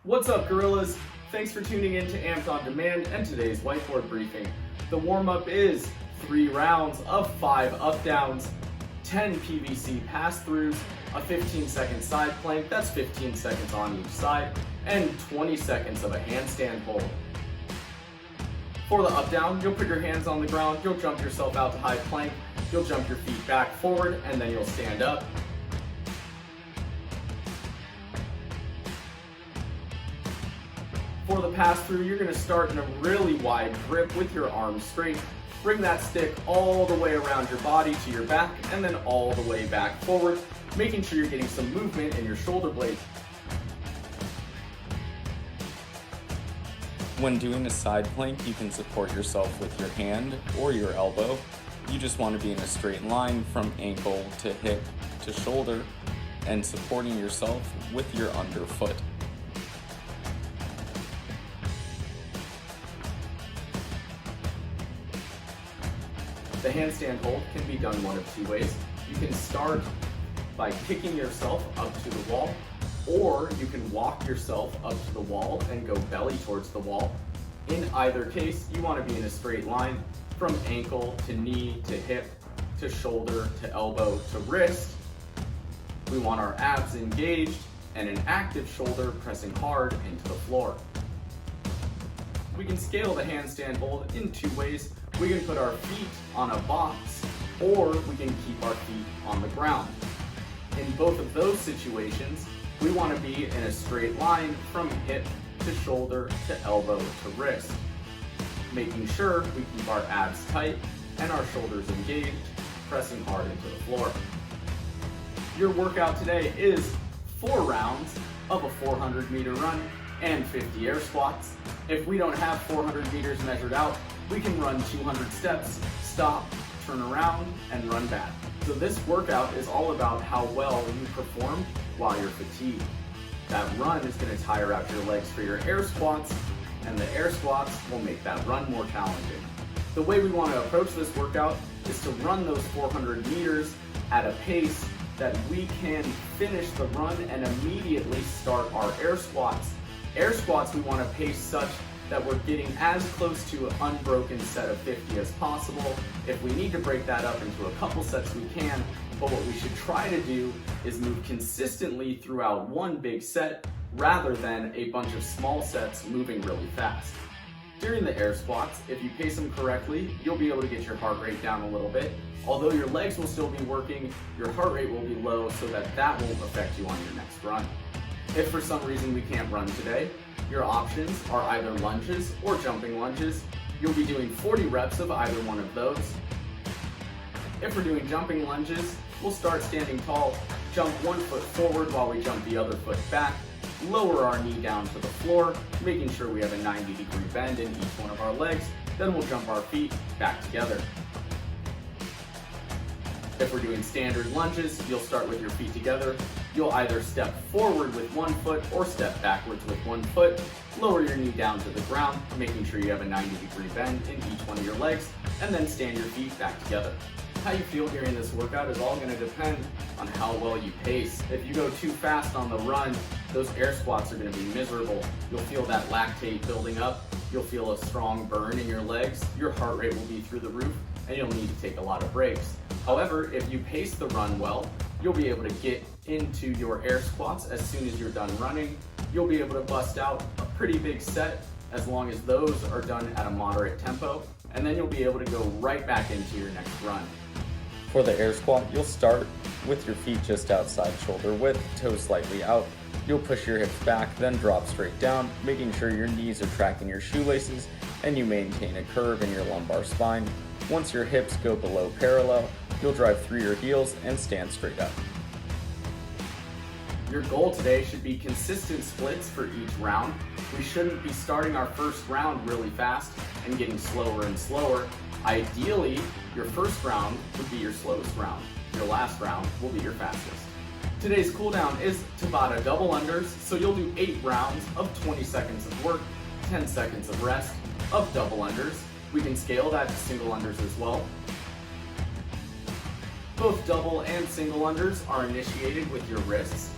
What's up, gorillas? Thanks for tuning in to Amped on Demand and today's whiteboard briefing. The warm-up is 3 rounds of 5 up-downs, 10 PVC pass-throughs, a 15-second side plank, that's 15 seconds on each side, and 20 seconds of a handstand hold. For the up-down, you'll put your hands on the ground, you'll jump yourself out to high plank, you'll jump your feet back forward, and then you'll stand up. For the pass-through, you're going to start in a really wide grip with your arms straight. Bring that stick all the way around your body to your back and then all the way back forward, making sure you're getting some movement in your shoulder blades. When doing a side plank, you can support yourself with your hand or your elbow. You just want to be in a straight line from ankle to hip to shoulder and supporting yourself with your underfoot. The handstand hold can be done one of 2 ways. You can start by kicking yourself up to the wall, or you can walk yourself up to the wall and go belly towards the wall. In either case, you want to be in a straight line from ankle to knee to hip to shoulder to elbow to wrist. We want our abs engaged and an active shoulder pressing hard into the floor. We can scale the handstand hold in 2 ways. We can put our feet on a box, or we can keep our feet on the ground. In both of those situations, we want to be in a straight line from hip to shoulder to elbow to wrist, making sure we keep our abs tight and our shoulders engaged, pressing hard into the floor. Your workout today is 4 rounds of a 400-meter run and 50 air squats. If we don't have 400 meters measured out, we can run 200 steps, stop, turn around, and run back. So this workout is all about how well you perform while you're fatigued. That run is going to tire out your legs for your air squats, and the air squats will make that run more challenging. The way we want to approach this workout is to run those 400 meters at a pace that we can finish the run and immediately start our air squats. Air squats we want to pace such that we're getting as close to an unbroken set of 50 as possible. If we need to break that up into a couple sets, we can, but what we should try to do is move consistently throughout one big set rather than a bunch of small sets moving really fast. During the air squats, if you pace them correctly, you'll be able to get your heart rate down a little bit. Although your legs will still be working, your heart rate will be low so that won't affect you on your next run. If for some reason we can't run today, your options are either lunges or jumping lunges. You'll be doing 40 reps of either one of those. If we're doing jumping lunges, we'll start standing tall, jump one foot forward while we jump the other foot back, lower our knee down to the floor, making sure we have a 90-degree bend in each one of our legs, then we'll jump our feet back together. If we're doing standard lunges, you'll start with your feet together. You'll either step forward with one foot or step backwards with one foot. Lower your knee down to the ground, making sure you have a 90-degree bend in each one of your legs, and then stand your feet back together. How you feel during this workout is all going to depend on how well you pace. If you go too fast on the run, those air squats are going to be miserable. You'll feel that lactate building up. You'll feel a strong burn in your legs. Your heart rate will be through the roof, and you'll need to take a lot of breaks. However, if you pace the run well, you'll be able to get into your air squats as soon as you're done running. You'll be able to bust out a pretty big set as long as those are done at a moderate tempo, and then you'll be able to go right back into your next run. For the air squat, you'll start with your feet just outside shoulder width, toes slightly out. You'll push your hips back, then drop straight down, making sure your knees are tracking your shoelaces and you maintain a curve in your lumbar spine. Once your hips go below parallel, you'll drive through your heels and stand straight up. Your goal today should be consistent splits for each round. We shouldn't be starting our first round really fast and getting slower and slower. Ideally, your first round would be your slowest round. Your last round will be your fastest. Today's cooldown is Tabata double unders, so you'll do 8 rounds of 20 seconds of work, 10 seconds of rest of double unders. We can scale that to single unders as well. Both double and single unders are initiated with your wrists,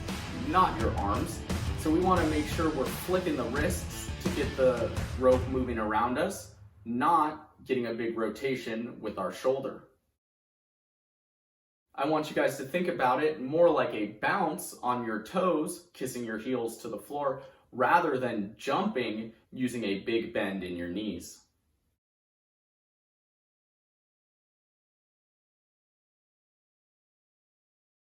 not your arms. So we want to make sure we're flicking the wrists to get the rope moving around us, not getting a big rotation with our shoulder. I want you guys to think about it more like a bounce on your toes, kissing your heels to the floor, rather than jumping using a big bend in your knees.